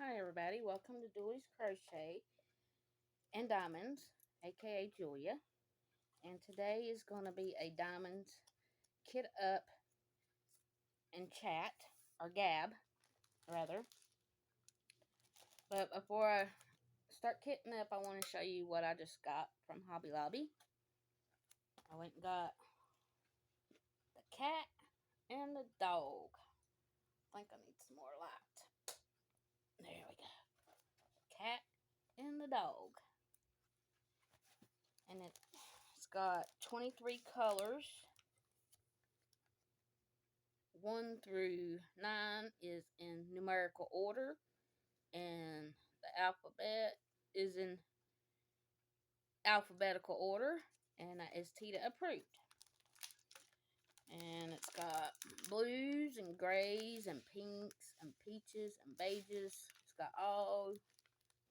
Hi everybody, welcome to Dudley's Crochet and Diamonds, aka Julia. And today is going to be a Diamonds kit up and chat, or gab, rather. But before I start kitting up, I want to show you what I just got from Hobby Lobby. I went and got the cat and the dog. I think I need some more light. There we go. Cat and the dog. And it's got 23 colors. 1 through 9 is in numerical order, and the alphabet is in alphabetical order, and that is Tita approved. And it's got blues and grays and pinks and peaches and beiges. It's got all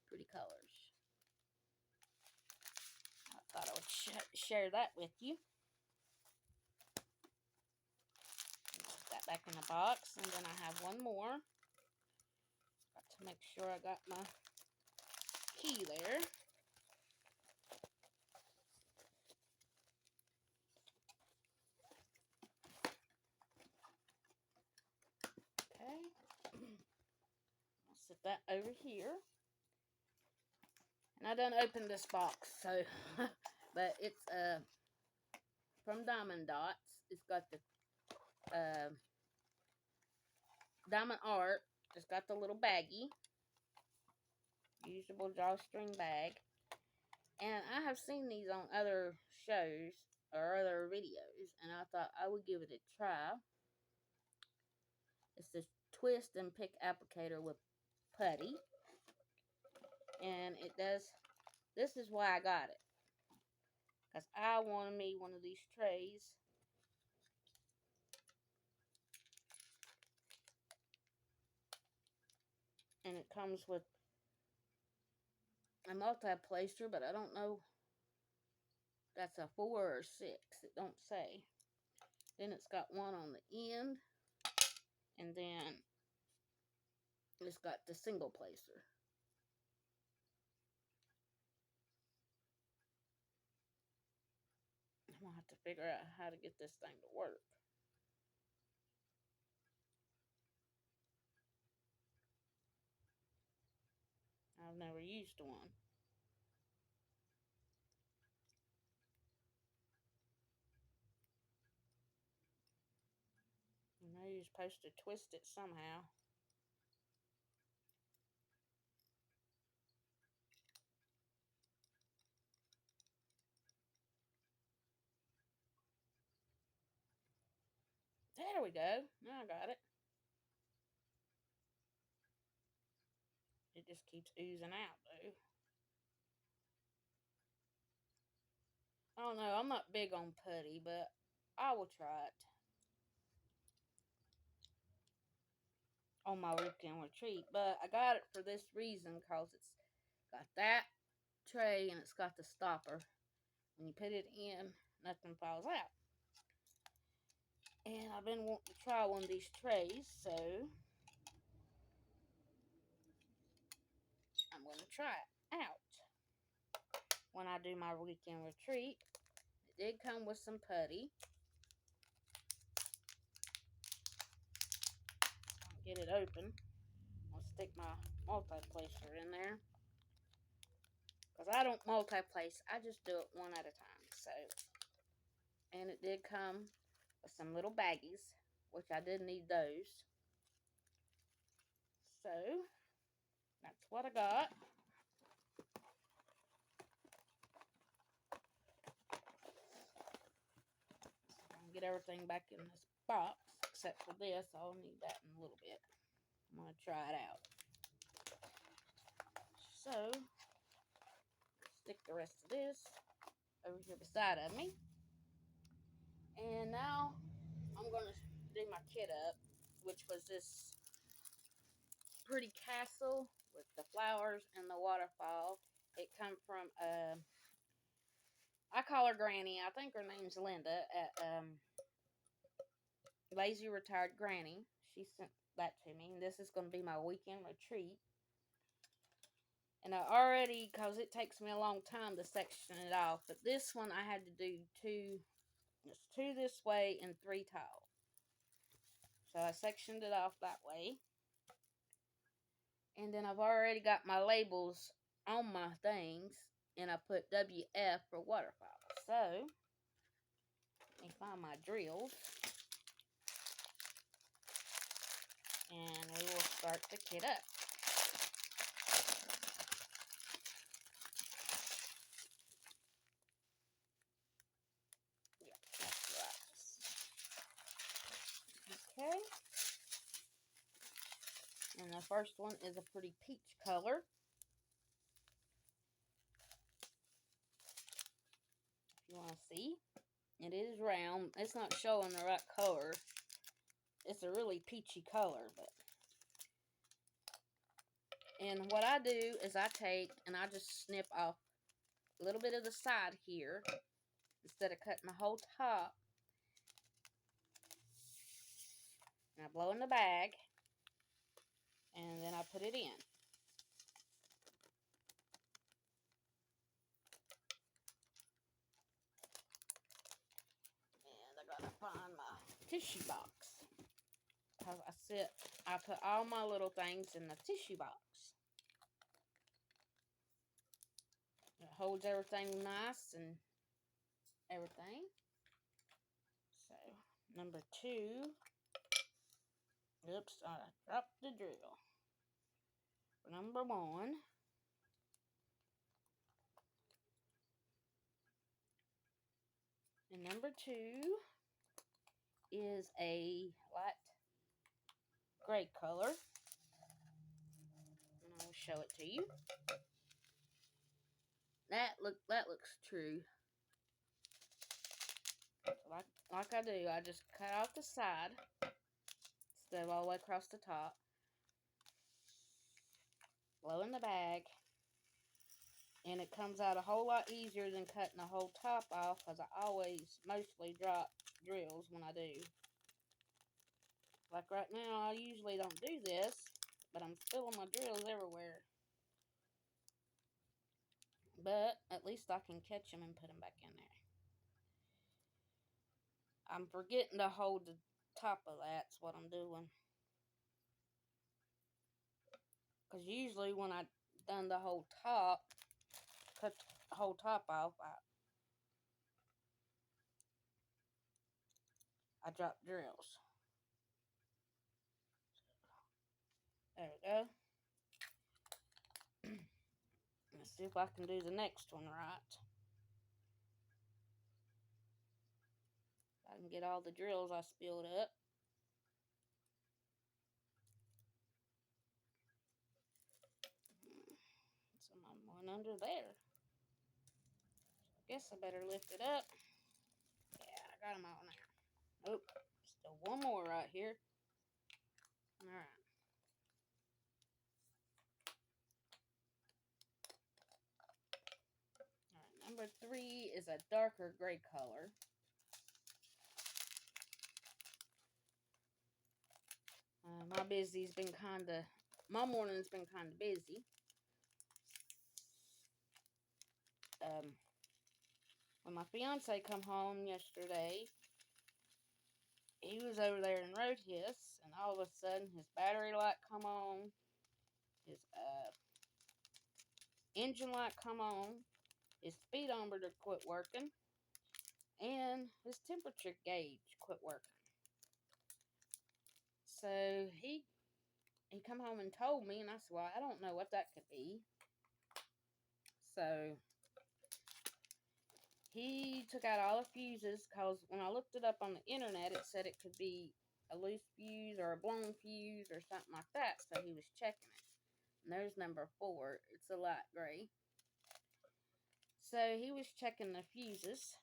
pretty colors. I thought I would share that with you. Put that back in the box, and then I have one more. Got to make sure I got my key there. Okay. I'll set that over here. And I done opened this box, so but it's from Diamond Dots. It's got the diamond art. It's got the little baggie, usable drawstring bag. And I have seen these on other shows or other videos, and I thought I would give it a try. It's this twist and pick applicator with putty, and it does. This is why I got it, because I wanted me one of these trays. And it comes with a multi-placer, but I don't know if that's a 4 or 6. It don't say. Then it's got one on the end, and then it's got the single placer. I'm gonna have to figure out how to get this thing to work. I've never used one. I know you're supposed to twist it somehow. There we go. Now I got it. It just keeps oozing out, though. I don't know. I'm not big on putty, but I will try it on my weekend retreat. But I got it for this reason, because it's got that tray and it's got the stopper. When you put it in, nothing falls out. And I've been wanting to try one of these trays, so I'm going to try it out when I do my weekend retreat. It did come with some putty. I'll get it open. I'll stick my multi-placer in there, because I don't multi-place. I just do it one at a time. So, and it did come with some little baggies, which I did need those. So, that's what I got. I'll get everything back in this box, except for this. I'll need that in a little bit. I'm going to try it out. So, stick the rest of this over here beside of me. And now, I'm going to do my kit up, which was this pretty castle with the flowers and the waterfall. It come from, I call her Granny. I think her name's Linda at Lazy Retired Granny. She sent that to me. And this is going to be my weekend retreat. And I already, because it takes me a long time to section it off, but this one I had to do two this way and 3 tall. So I sectioned it off that way. And then I've already got my labels on my things, and I put WF for waterfowl. So, let me find my drills, and we will start the kit up. Yeah, that's right. Okay. And the first one is a pretty peach color. If you want to see. It is round. It's not showing the right color. It's a really peachy color, but. And what I do is I take and I just snip off a little bit of the side here instead of cutting the whole top. And I blow in the bag, and then I put it in. And I gotta find my tissue box. Because I put all my little things in the tissue box. It holds everything nice and everything. So, number 2. Oops, I dropped the drill. Number 1. And number 2 is a light gray color. And I will show it to you. That looks true. Like I do, I just cut off the side instead of all the way across the top. Blow in the bag. And it comes out a whole lot easier than cutting the whole top off, because I always mostly drop drills when I do. Like right now, I usually don't do this, but I'm spilling my drills everywhere. But at least I can catch them and put them back in there. I'm forgetting to hold the top of that's what I'm doing. Because usually when I done the whole top, cut the whole top off, I drop drills. There we go. Let's see if I can do the next one right. I can get all the drills I spilled up. Some of them went under there. I guess I better lift it up. Yeah, I got them all now. Oh, still one more right here. Alright. Alright, number 3 is a darker gray color. My morning's been kind of busy. When my fiance come home yesterday, he was over there and rode his, and all of a sudden his battery light come on, his engine light come on, his speedometer quit working, and his temperature gauge quit working. So he come home and told me, and I said, well, I don't know what that could be. So he took out all the fuses, because when I looked it up on the internet, it said it could be a loose fuse or a blown fuse or something like that. So he was checking it. And there's number 4. It's a light gray. So he was checking the fuses.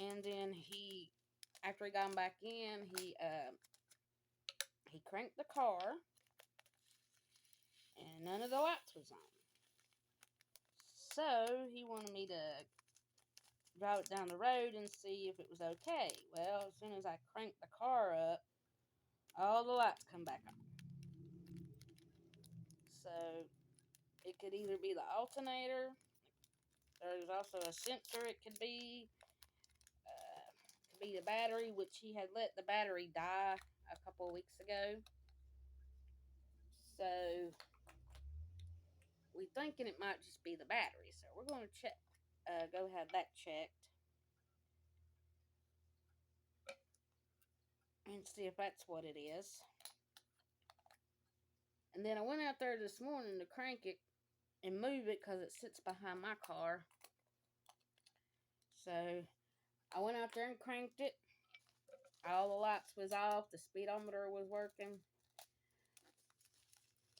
And then after he got back in, he cranked the car. And none of the lights was on. So he wanted me to drive it down the road and see if it was okay. Well, as soon as I cranked the car up, all the lights come back on. So it could either be the alternator. There's also a sensor. It could be the battery, which he had let the battery die a couple of weeks ago. So we're thinking it might just be the battery. So we're going to check. Go have that checked and see if that's what it is. And then I went out there this morning to crank it and move it because it sits behind my car. So I went out there and cranked it. All the lights was off. The speedometer was working.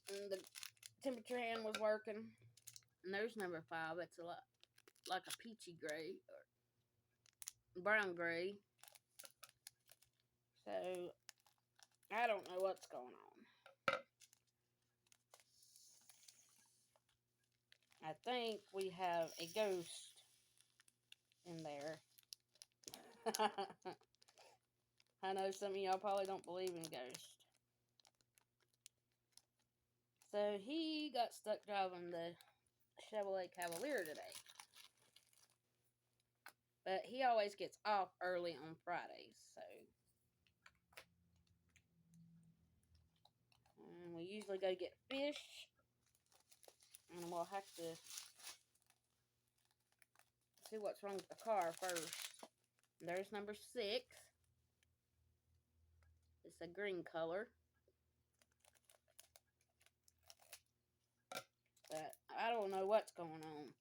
And the temperature hand was working. And there's number 5. It's a lot like a peachy gray or brown gray. So I don't know what's going on. I think we have a ghost in there. I know some of y'all probably don't believe in ghosts. So he got stuck driving the Chevrolet Cavalier today. But he always gets off early on Fridays, so. And we usually go get fish. And we'll have to see what's wrong with the car first. There's number 6. It's a green color. But I don't know what's going on.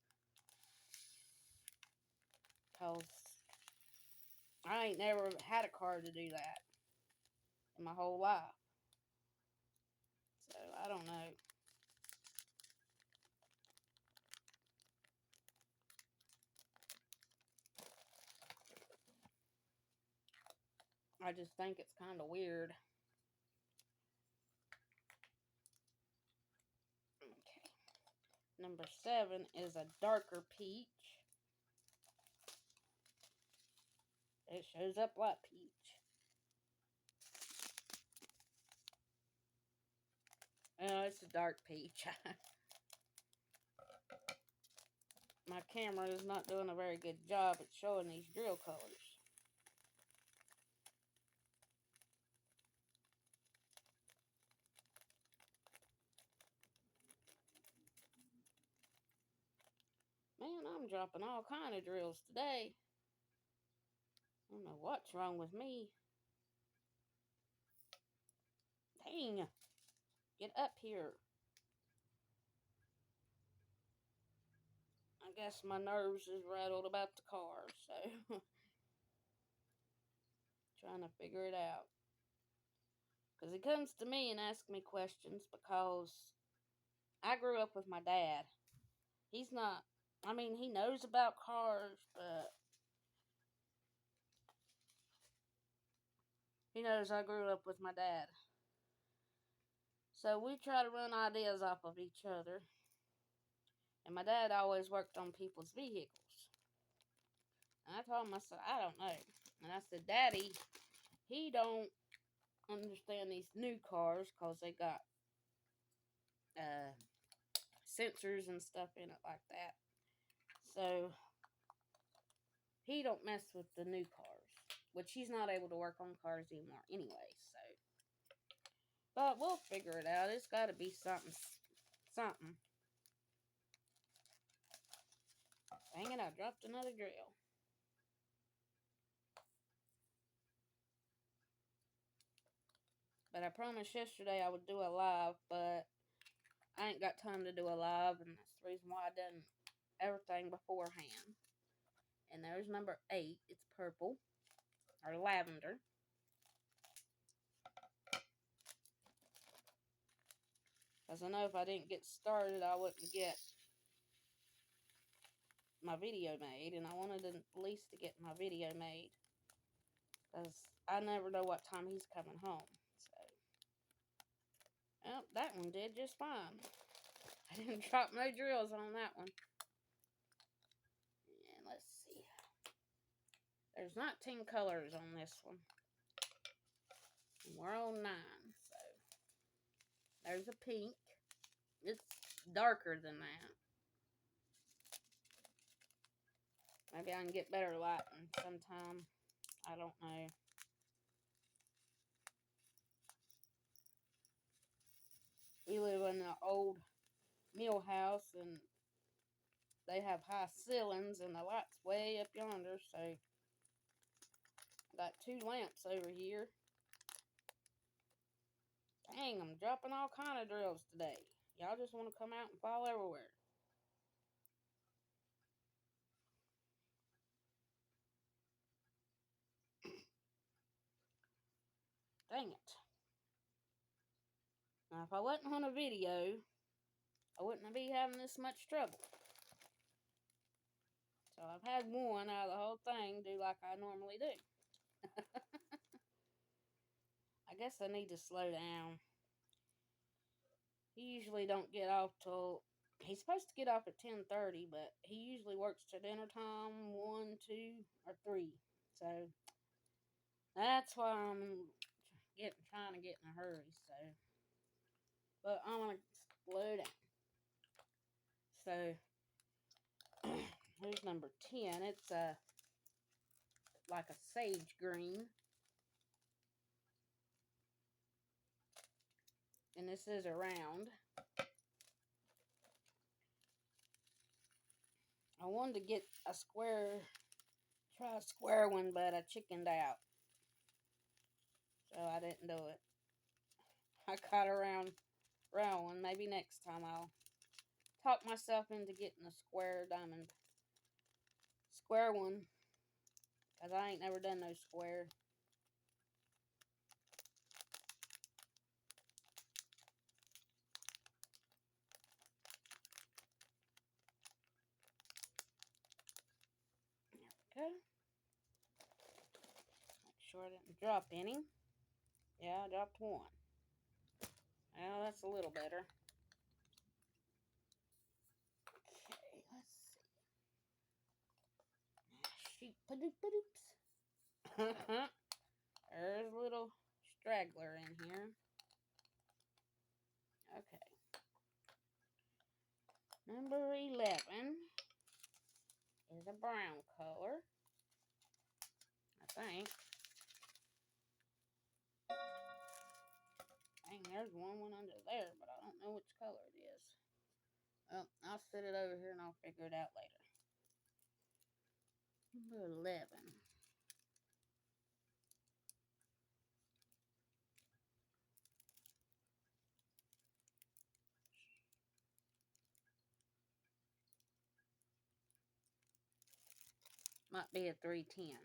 Because I ain't never had a car to do that in my whole life. So I don't know. I just think it's kind of weird. Okay. Number 7 is a darker peach. It shows up like peach. Oh, it's a dark peach. My camera is not doing a very good job at showing these drill colors. Man, I'm dropping all kind of drills today. I don't know what's wrong with me. Dang. Get up here. I guess my nerves is rattled about the car, so. Trying to figure it out. Because he comes to me and asks me questions because I grew up with my dad. He's not, I mean, he knows about cars, but he knows I grew up with my dad. So we try to run ideas off of each other. And my dad always worked on people's vehicles. And I told him, I said, I don't know. And I said, Daddy, he don't understand these new cars because they got sensors and stuff in it like that. So he don't mess with the new cars, which he's not able to work on cars anymore anyway. So, but we'll figure it out. It's got to be something. Dang it! I dropped another drill. But I promised yesterday I would do a live, but I ain't got time to do a live, and that's the reason why I done everything beforehand. And there's number 8. It's purple, or lavender. Because I know if I didn't get started, I wouldn't get my video made. And I wanted at least to get my video made. Because I never know what time he's coming home. So, well, that one did just fine. I didn't drop no drills on that one. And let's see. There's 19 colors on this one. And we're on 9. So, there's a pink. It's darker than that. Maybe I can get better lighting sometime. I don't know. We live in an old mill house, and they have high ceilings, and the light's way up yonder, so I got 2 lamps over here. Dang, I'm dropping all kind of drills today. Y'all just want to come out and fall everywhere. Dang it. Now, if I wasn't on a video, I wouldn't be having this much trouble. So I've had one out of the whole thing do like I normally do. I guess I need to slow down. He usually don't get off till... He's supposed to get off at 10:30, but he usually works to dinner time, 1, 2, or 3. So that's why I'm trying to get in a hurry. So, but I'm gonna slow down. So here's number 10. It's like a sage green, and this is a round. I wanted to get a try a square one, but I chickened out, so I didn't do it. I got a round one. Maybe next time I'll talk myself into getting a square one, because I ain't never done no square. There we go. Make sure I didn't drop any. Yeah, I dropped one. Well, that's a little better. Okay, let's see. Sheep-a-doop-a-doops. There's a little straggler in here. Okay. Number 11 is a brown color, I think. Dang, there's one under there, but I don't know which color it is. Well, I'll set it over here and I'll figure it out later. Number 11. Might be a 310.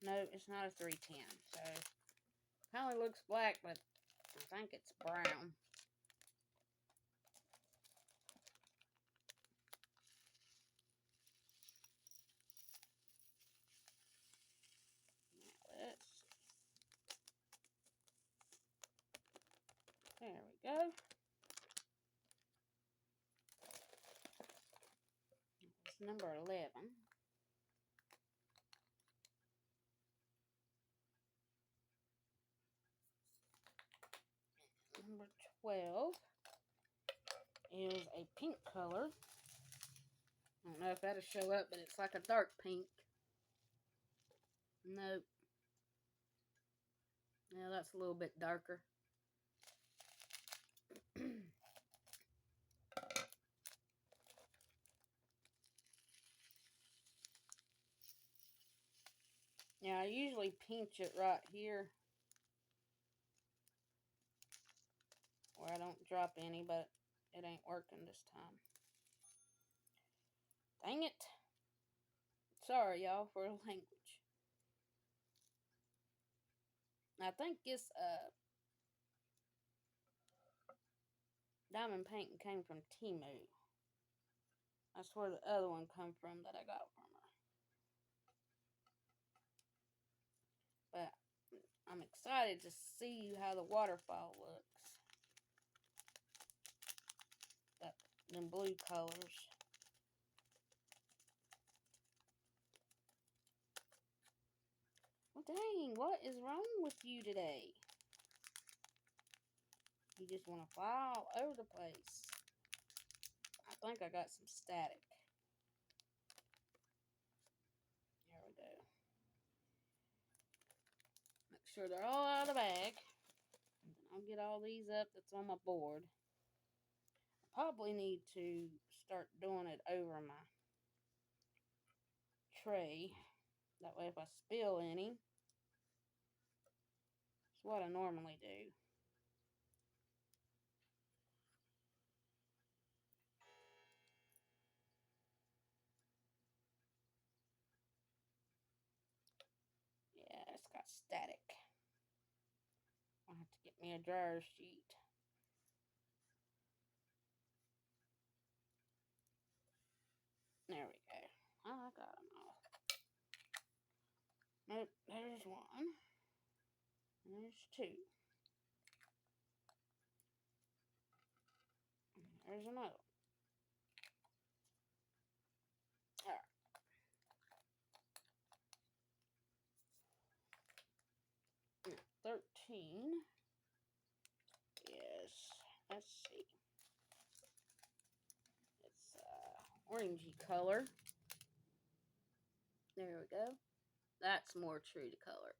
No, it's not a 310. So, kind of looks black, but I think it's brown. Now, let's see. There we go. It's number 11. Number 12 is a pink color. I don't know if that'll show up, but it's like a dark pink. Nope. Yeah, that's a little bit darker. Yeah, I usually pinch it right here where I don't drop any, but it ain't working this time. Dang it. Sorry, y'all, for the language. I think this diamond painting came from Temu. That's where the other one come from that I got from her. But I'm excited to see how the waterfall looks. Them blue colors. dang, what is wrong with you today? You just want to fly all over the place. I think I got some static. There we go. Make sure they're all out of the bag. And then I'll get all these up that's on my board. I probably need to start doing it over my tray. That way if I spill any, it's what I normally do. Yeah, it's got static. I'll have to get me a dryer sheet. There we go. I got them all. Nope, there's one. And there's two. And there's another. Alright. 13 is, let's see, it's orangey color. There we go. That's more true to color.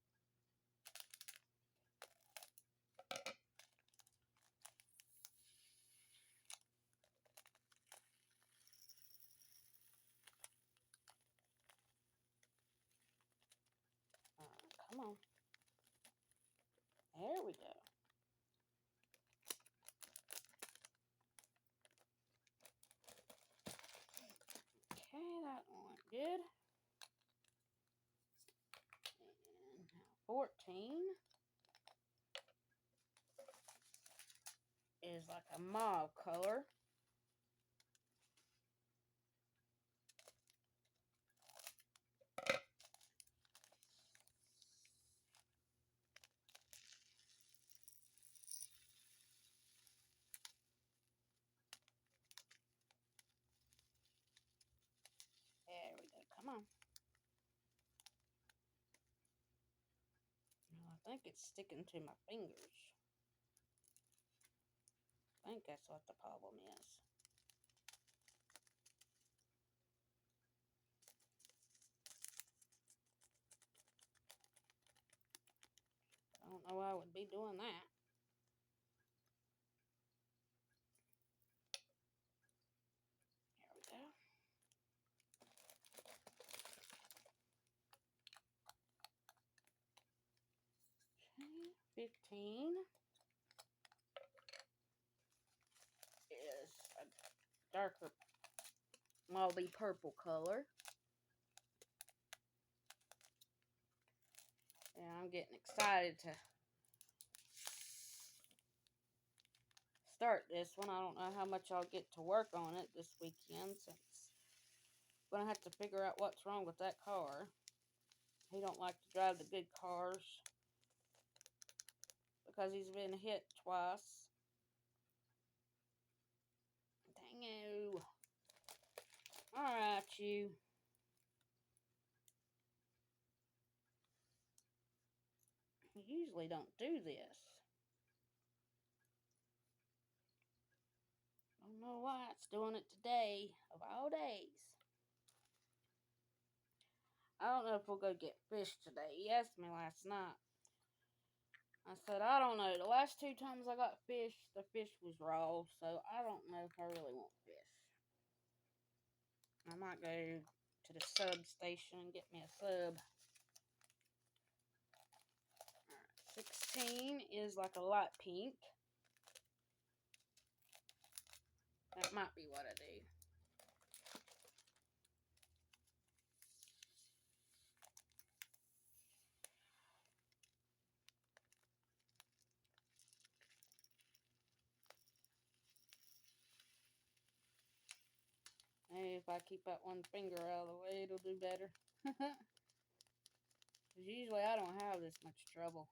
Come on. There we go. Okay, that one good. And now 14 is like a mauve color. There we go. Come on. I think it's sticking to my fingers. I think that's what the problem is. I don't know why I would be doing that. There we go. Okay, 15 is a darker mauvey purple color. And I'm getting excited to start this one. I don't know how much I'll get to work on it this weekend, since I'm going to have to figure out what's wrong with that car. He don't like to drive the good cars because he's been hit twice. Dang-o. Alright, you. You usually don't do this. I don't know why it's doing it today, of all days. I don't know if we'll go get fish today. He asked me last night. I said, I don't know. The last 2 times I got fish, the fish was raw. So I don't know if I really want fish. I might go to the sub station and get me a sub. Alright, 16 is like a light pink. That might be what I do. Maybe if I keep that one finger out of the way, it'll do better. Because usually I don't have this much trouble.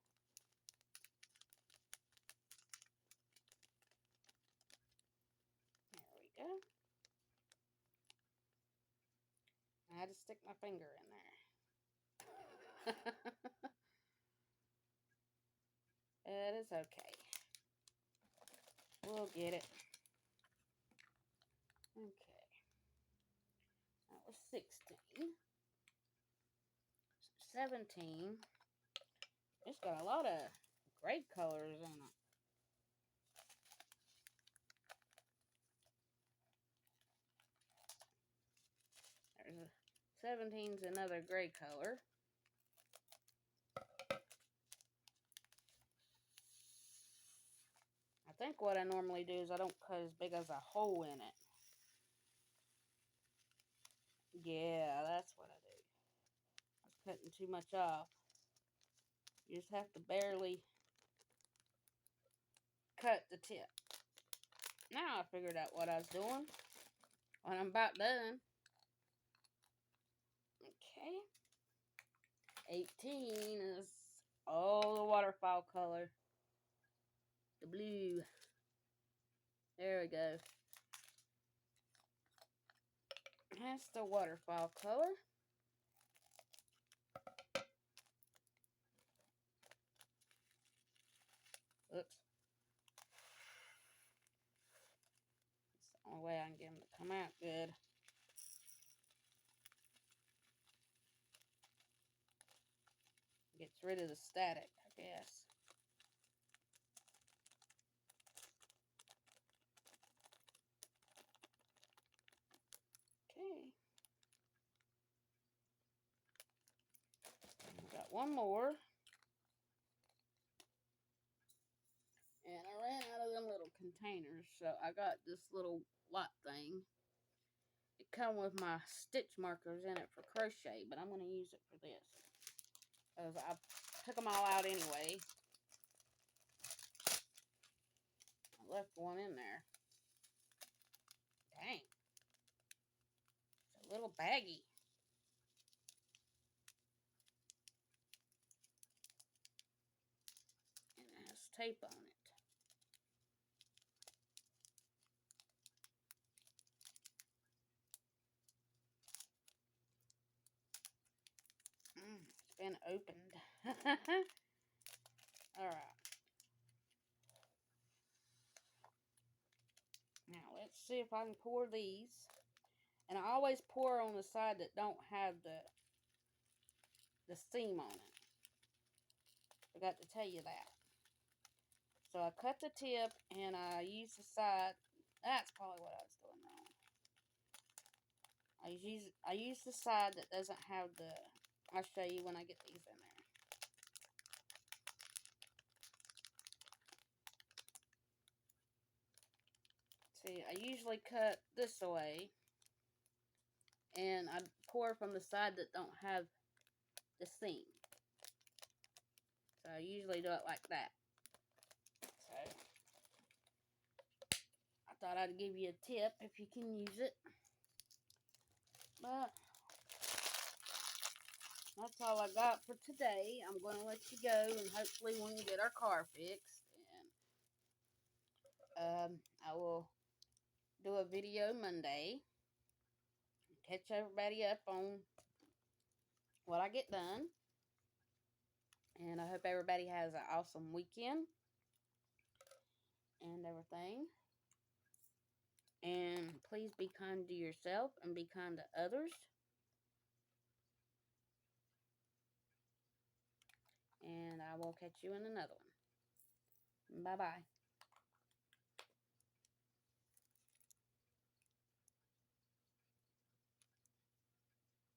There we go. I had to stick my finger in there. It is okay. We'll get it. Okay. That was 16. 17. It's got a lot of great colors in it. There's 17's another gray color. I think what I normally do is I don't cut as big as a hole in it. Yeah, that's what I do. I was cutting too much off. You just have to barely cut the tip. Now I figured out what I was doing when I'm about done. Okay. 18 is all the waterfall color. The blue. There we go. That's the waterfall color. Oops. That's the only way I can get them to come out good. Gets rid of the static, I guess. Okay. Got one more. And I ran out of them little containers, so I got this little lot thing. It come with my stitch markers in it for crochet, but I'm going to use it for this. Because I took them all out anyway. I left one in there. Dang. It's a little baggy. And it has tape on it. It's been opened. Alright. Now let's see if I can pour these. And I always pour on the side that don't have the seam on it. Forgot to tell you that. So I cut the tip and I use the side. That's probably what I was doing wrong. I use the side that doesn't have the. I'll show you when I get these in there. See, I usually cut this way, and I pour from the side that don't have the seam. So I usually do it like that. So I thought I'd give you a tip if you can use it. But that's all I got for today. I'm going to let you go, and hopefully we can get our car fixed. And I will do a video Monday. Catch everybody up on what I get done. And I hope everybody has an awesome weekend and everything. And please be kind to yourself and be kind to others. And I will catch you in another one. Bye-bye.